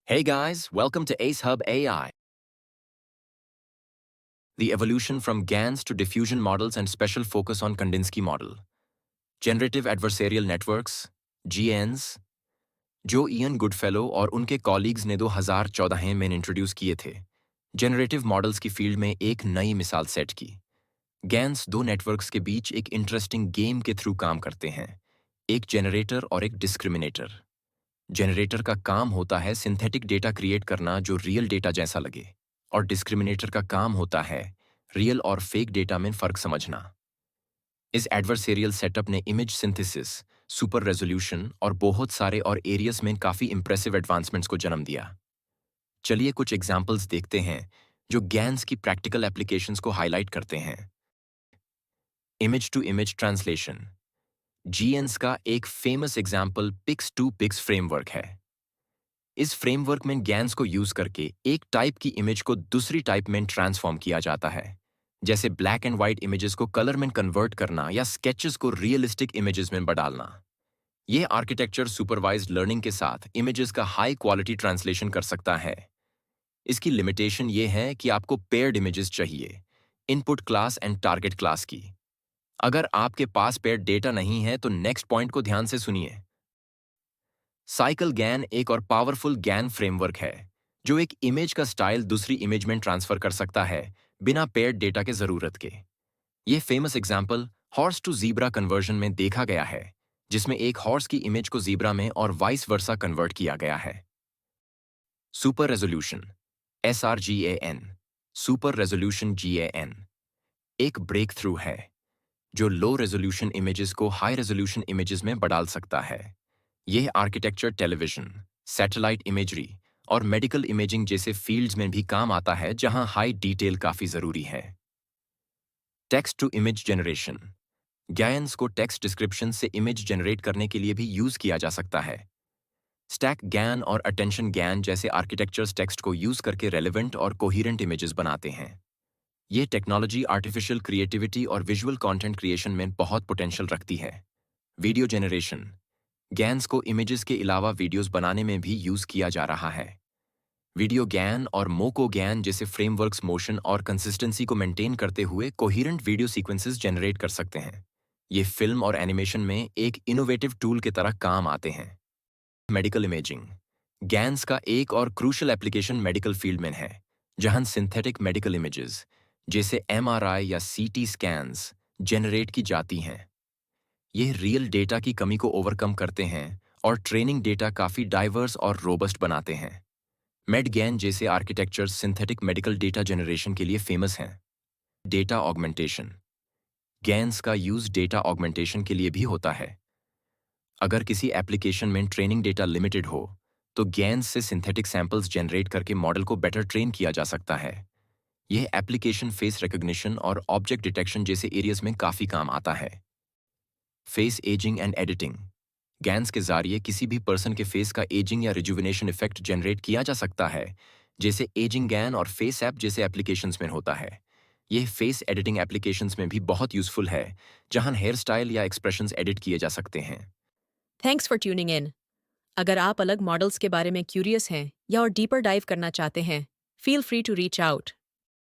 Hey guys, welcome to Ace Hub AI. The evolution from GANs to diffusion models and special focus on Kandinsky model. Generative Adversarial Networks, GNs, जो Ian Goodfellow और उनके colleagues ने 2014 में introduce किए थे, generative models की field में एक नई मिसाल सेट की। गैन्स दो नेटवर्क्स के बीच एक इंटरेस्टिंग गेम के थ्रू काम करते हैं, एक जनरेटर और एक डिस्क्रिमिनेटर। जनरेटर का काम होता है सिंथेटिक डेटा क्रिएट करना जो रियल डेटा जैसा लगे, और डिस्क्रिमिनेटर का काम होता है रियल और फेक डेटा में फर्क समझना। इस एडवर्सेरियल सेटअप ने इमेज सिंथेसिस, सुपर रेजोल्यूशन और बहुत सारे और एरियाज में काफ़ी इंप्रेसिव एडवांसमेंट्स को जन्म दिया। चलिए कुछ एग्जाम्पल्स देखते हैं जो गैन्स की प्रैक्टिकल एप्लीकेशंस को हाईलाइट करते हैं। Image to image translation. GANs का एक famous example pix to pix framework है। इस फ्रेमवर्क में गैन्स को यूज करके एक टाइप की इमेज को दूसरी टाइप में ट्रांसफॉर्म किया जाता है, जैसे ब्लैक एंड व्हाइट इमेजेस को कलर में कन्वर्ट करना या स्केचेस को रियलिस्टिक इमेजेस में बदलना। यह आर्किटेक्चर सुपरवाइज्ड लर्निंग के साथ इमेजेस का हाई क्वालिटी ट्रांसलेशन कर सकता है। इसकी लिमिटेशन ये है कि आपको पेयर्ड इमेजेस चाहिए, input class and target class की। अगर आपके पास पेयर्ड डेटा नहीं है तो नेक्स्ट पॉइंट को ध्यान से सुनिए। साइकिल गैन एक और पावरफुल गैन फ्रेमवर्क है जो एक इमेज का स्टाइल दूसरी इमेज में ट्रांसफर कर सकता है बिना पेयर्ड डेटा के जरूरत के। ये famous example horse to zebra conversion में देखा गया है, जिसमें एक हॉर्स की इमेज को जीब्रा में और वाइस वर्सा कन्वर्ट किया गया है। Super resolution SRGAN, super resolution GAN, एक ब्रेक थ्रू है जो लो रेजोल्यूशन इमेजेस को हाई रेजोल्यूशन इमेजेस में बदल सकता है। यह आर्किटेक्चर टेलीविजन, सैटेलाइट इमेजरी और मेडिकल इमेजिंग जैसे फील्ड्स में भी काम आता है जहां हाई डिटेल काफी जरूरी है। Text to image generation. GANs को टेक्स्ट डिस्क्रिप्शन से इमेज जनरेट करने के लिए भी यूज किया जा सकता है। स्टैक गैन और अटेंशन गैन जैसे आर्किटेक्चर्स टेक्स्ट को यूज करके रेलेवेंट और कोहिरेंट इमेजेस बनाते हैं। ये टेक्नोलॉजी आर्टिफिशियल क्रिएटिविटी और विजुअल कंटेंट क्रिएशन में बहुत पोटेंशियल रखती है। Video generation. गैन्स को इमेजेस के अलावा वीडियोस बनाने में भी यूज किया जा रहा है। वीडियो गैन और मोको गैन जैसे फ्रेमवर्क्स मोशन और कंसिस्टेंसी को मेंटेन करते हुए कोहिरेंट वीडियो सीक्वेंसेस जनरेट कर सकते हैं। ये फिल्म और एनिमेशन में एक इनोवेटिव टूल की तरह काम आते हैं। Medical imaging. गैन्स का एक और क्रूशल एप्लीकेशन मेडिकल फील्ड में है, जहां सिंथेटिक मेडिकल इमेजेस जैसे MRI या CT स्कैन्स जनरेट की जाती हैं। ये रियल डेटा की कमी को ओवरकम करते हैं और ट्रेनिंग डेटा काफ़ी डाइवर्स और रोबस्ट बनाते हैं। मेडगैन जैसे architectures synthetic medical data generation के लिए फेमस हैं। Data augmentation. गैन्स का यूज डेटा ऑगमेंटेशन के लिए भी होता है। अगर किसी एप्लीकेशन में ट्रेनिंग डेटा लिमिटेड हो, तो गैन्स से सिंथेटिक सैंपल्स जनरेट करके मॉडल को बेटर ट्रेन किया जा सकता है। यह एप्लीकेशन फेस रिकग्निशन और ऑब्जेक्ट डिटेक्शन जैसे एरियाज में काफ़ी काम आता है। Face ageing and editing. GANs के जरिए किसी भी पर्सन के फेस का एजिंग या रिजुविनेशन इफेक्ट जनरेट किया जा सकता है, जैसे एजिंग गैन और फेस ऐप जैसे एप्लीकेशंस में होता है। यह फेस एडिटिंग एप्लीकेशंस में भी बहुत यूजफुल है, जहां हेयर स्टाइल या एक्सप्रेशंस एडिट किए जा सकते हैं। Thanks for tuning in. अगर आप अलग मॉडल्स के बारे में क्यूरियस हैं या और डीपर डाइव करना चाहते हैं, feel free to reach out.